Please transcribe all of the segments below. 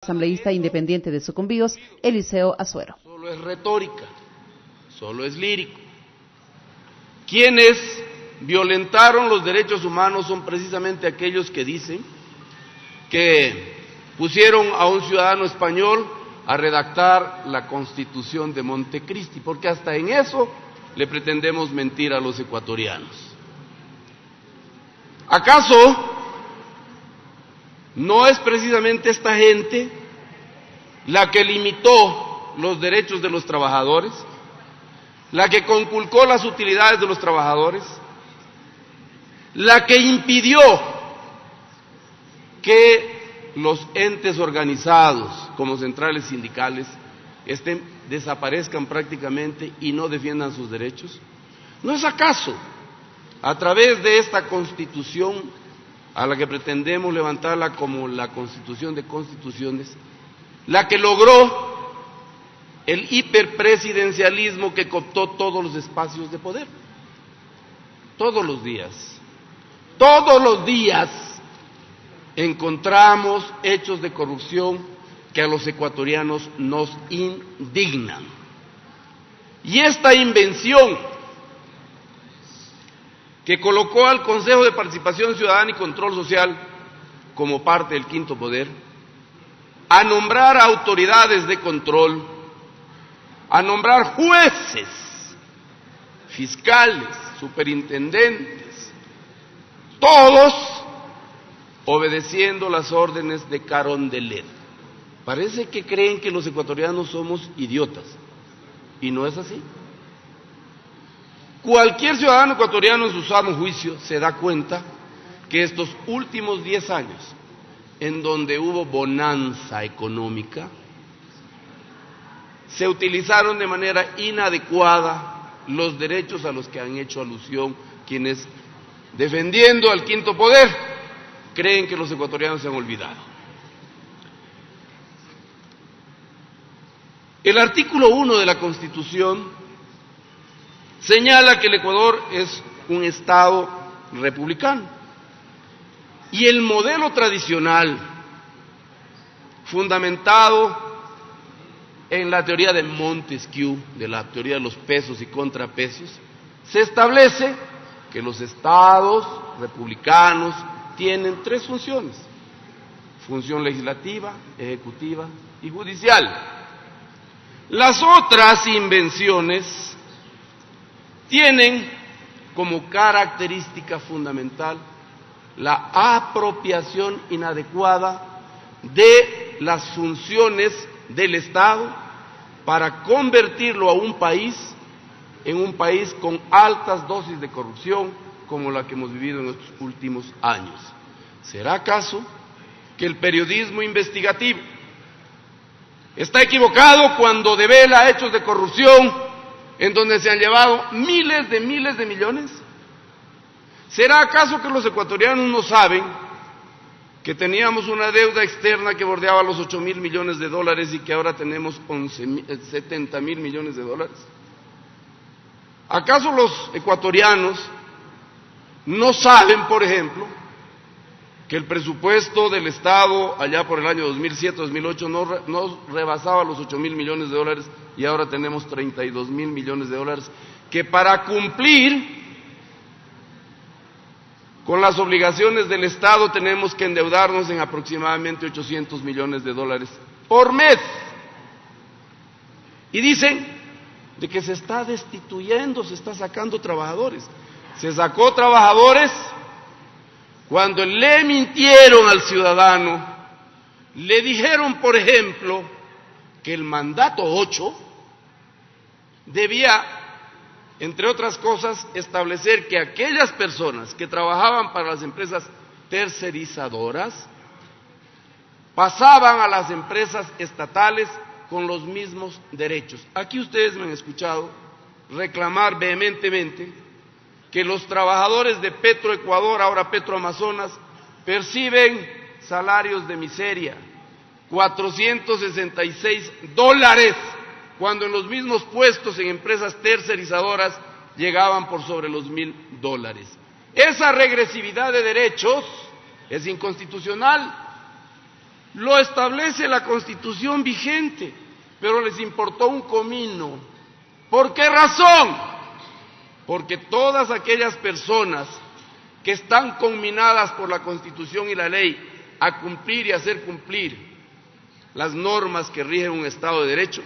Asambleísta independiente de Sucumbíos, Eliseo Azuero. Solo es retórica, solo es lírico. Quienes violentaron los derechos humanos son precisamente aquellos que dicen que pusieron a un ciudadano español a redactar la Constitución de Montecristi, porque hasta en eso le pretendemos mentir a los ecuatorianos. ¿Acaso no es precisamente esta gente la que limitó los derechos de los trabajadores, la que conculcó las utilidades de los trabajadores, la que impidió que los entes organizados como centrales sindicales desaparezcan prácticamente y no defiendan sus derechos? ¿No es acaso a través de esta Constitución, a la que pretendemos levantarla como la Constitución de Constituciones, la que logró el hiperpresidencialismo que cooptó todos los espacios de poder? Todos los días encontramos hechos de corrupción que a los ecuatorianos nos indignan. Y esta invención que colocó al Consejo de Participación Ciudadana y Control Social como parte del quinto poder, a nombrar autoridades de control, a nombrar jueces, fiscales, superintendentes, todos obedeciendo las órdenes de Carondelet. Parece que creen que los ecuatorianos somos idiotas, y no es así. Cualquier ciudadano ecuatoriano en su sano juicio se da cuenta que estos últimos 10 años, en donde hubo bonanza económica, se utilizaron de manera inadecuada los derechos a los que han hecho alusión quienes, defendiendo al quinto poder, creen que los ecuatorianos se han olvidado. El artículo 1 de la Constitución señala que el Ecuador es un Estado republicano. Y el modelo tradicional, fundamentado en la teoría de Montesquieu, de la teoría de los pesos y contrapesos, se establece que los estados republicanos tienen 3 funciones: función legislativa, ejecutiva y judicial. Las otras invenciones tienen como característica fundamental la apropiación inadecuada de las funciones del Estado para convertirlo a un país en un país con altas dosis de corrupción como la que hemos vivido en estos últimos años. ¿Será acaso que el periodismo investigativo está equivocado cuando devela hechos de corrupción en donde se han llevado miles de millones? ¿Será acaso que los ecuatorianos no saben que teníamos una deuda externa que bordeaba los 8.000 millones de dólares y que ahora tenemos 70.000 millones de dólares? ¿Acaso los ecuatorianos no saben, por ejemplo, que el presupuesto del Estado allá por el año 2007-2008 no rebasaba los 8.000 millones de dólares y ahora tenemos 32.000 millones de dólares, que para cumplir con las obligaciones del Estado tenemos que endeudarnos en aproximadamente 800 millones de dólares por mes? Y dicen de que se está destituyendo, se está sacando trabajadores. Se sacó trabajadores cuando le mintieron al ciudadano, le dijeron, por ejemplo, que el mandato 8 debía, entre otras cosas, establecer que aquellas personas que trabajaban para las empresas tercerizadoras pasaban a las empresas estatales con los mismos derechos. Aquí ustedes me han escuchado reclamar vehementemente que los trabajadores de Petroecuador, ahora Petroamazonas, perciben salarios de miseria, $466, cuando en los mismos puestos en empresas tercerizadoras llegaban por sobre los $1.000. Esa regresividad de derechos es inconstitucional. Lo establece la Constitución vigente, pero les importó un comino. ¿Por qué razón? Porque todas aquellas personas que están conminadas por la Constitución y la ley a cumplir y hacer cumplir las normas que rigen un Estado de Derecho,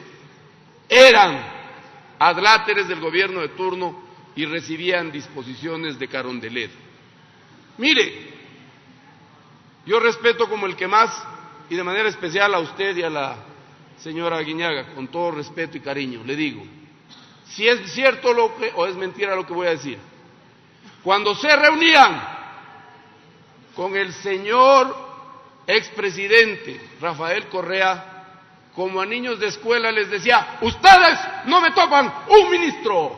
eran adláteres del gobierno de turno y recibían disposiciones de Carondelet. Mire, yo respeto como el que más, y de manera especial a usted y a la señora Aguiñaga, con todo respeto y cariño, le digo, si es cierto o es mentira lo que voy a decir. Cuando se reunían con el señor expresidente Rafael Correa, como a niños de escuela les decía, ustedes no me tocan un ministro,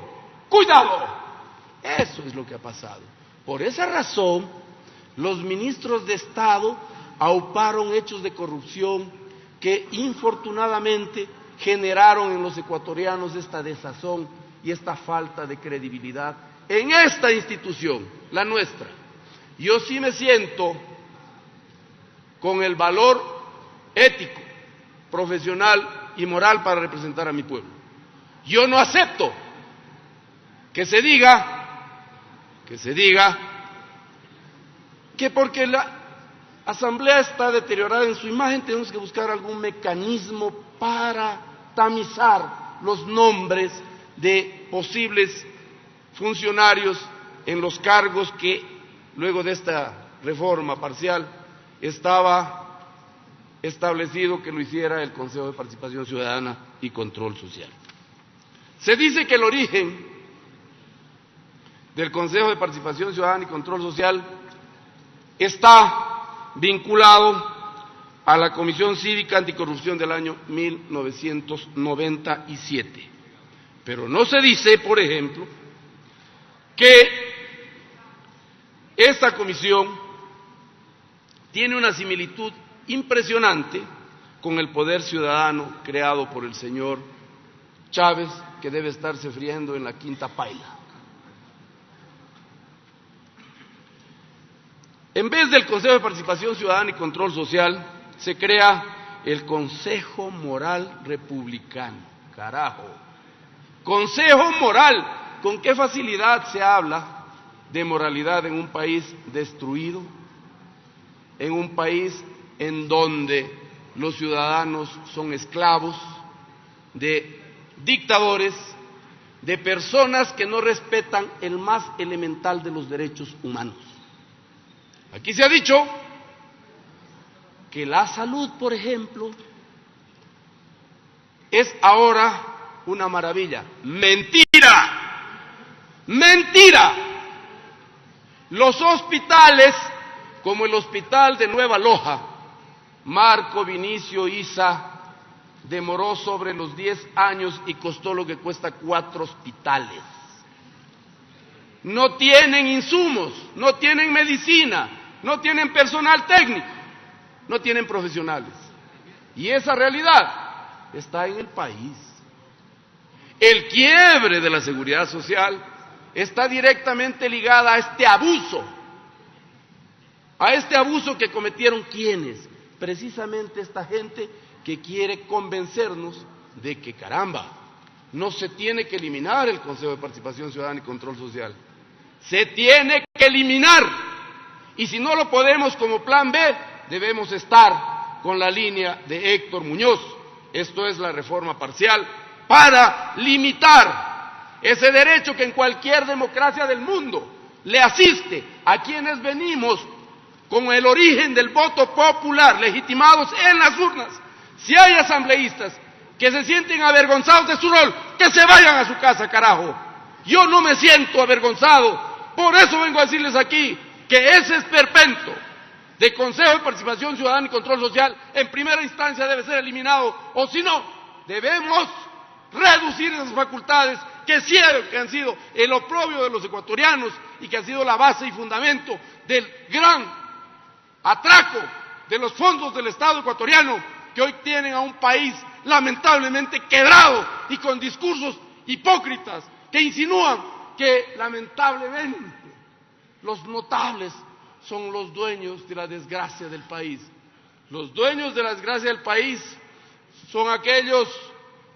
cuidado. Eso es lo que ha pasado. Por esa razón, los ministros de Estado auparon hechos de corrupción que infortunadamente generaron en los ecuatorianos esta desazón y esta falta de credibilidad en esta institución, la nuestra. Yo sí me siento con el valor ético, profesional y moral para representar a mi pueblo. Yo no acepto que se diga que porque la Asamblea está deteriorada en su imagen, tenemos que buscar algún mecanismo para tamizar los nombres de posibles funcionarios en los cargos que, luego de esta reforma parcial, estaba establecido que lo hiciera el Consejo de Participación Ciudadana y Control Social. Se dice que el origen del Consejo de Participación Ciudadana y Control Social está vinculado a la Comisión Cívica Anticorrupción del año 1997. Pero no se dice, por ejemplo, que esta comisión tiene una similitud impresionante con el poder ciudadano creado por el señor Chávez, que debe estarse friendo en la quinta paila. En vez del Consejo de Participación Ciudadana y Control Social, se crea el Consejo Moral Republicano. Carajo. Consejo Moral. ¿Con qué facilidad se habla de moralidad en un país destruido? En un país en donde los ciudadanos son esclavos de dictadores, de personas que no respetan el más elemental de los derechos humanos. Aquí se ha dicho que la salud, por ejemplo, es ahora una maravilla. ¡Mentira! ¡Mentira! Los hospitales, como el hospital de Nueva Loja, Marco Vinicio Isa, demoró sobre los 10 años y costó lo que cuesta 4 hospitales. No tienen insumos, no tienen medicina, no tienen personal técnico, no tienen profesionales. Y esa realidad está en el país. El quiebre de la seguridad social está directamente ligada a este abuso que cometieron ¿quiénes? Precisamente esta gente que quiere convencernos de que, caramba, no se tiene que eliminar el Consejo de Participación Ciudadana y Control Social. Se tiene que eliminar. Y si no lo podemos como plan B, debemos estar con la línea de Héctor Muñoz. Esto es la reforma parcial para limitar ese derecho que en cualquier democracia del mundo le asiste a quienes venimos con el origen del voto popular, legitimados en las urnas. Si hay asambleístas que se sienten avergonzados de su rol, que se vayan a su casa, carajo. Yo no me siento avergonzado, por eso vengo a decirles aquí que ese esperpento de Consejo de Participación Ciudadana y Control Social en primera instancia debe ser eliminado, o si no, debemos reducir esas facultades que han sido el oprobio de los ecuatorianos y que han sido la base y fundamento del gran atraco de los fondos del Estado ecuatoriano, que hoy tienen a un país lamentablemente quebrado y con discursos hipócritas que insinúan que lamentablemente los notables son los dueños de la desgracia del país. Los dueños de la desgracia del país son aquellos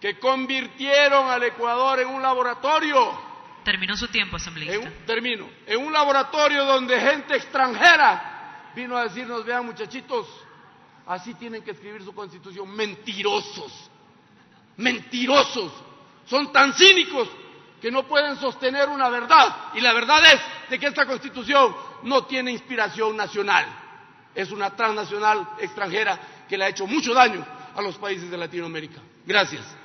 que convirtieron al Ecuador en un laboratorio. Terminó su tiempo, asambleísta. En un laboratorio donde gente extranjera vino a decirnos: vean, muchachitos, así tienen que escribir su constitución. Mentirosos, mentirosos, son tan cínicos que no pueden sostener una verdad, y la verdad es de que esta constitución no tiene inspiración nacional, es una transnacional extranjera que le ha hecho mucho daño a los países de Latinoamérica. Gracias.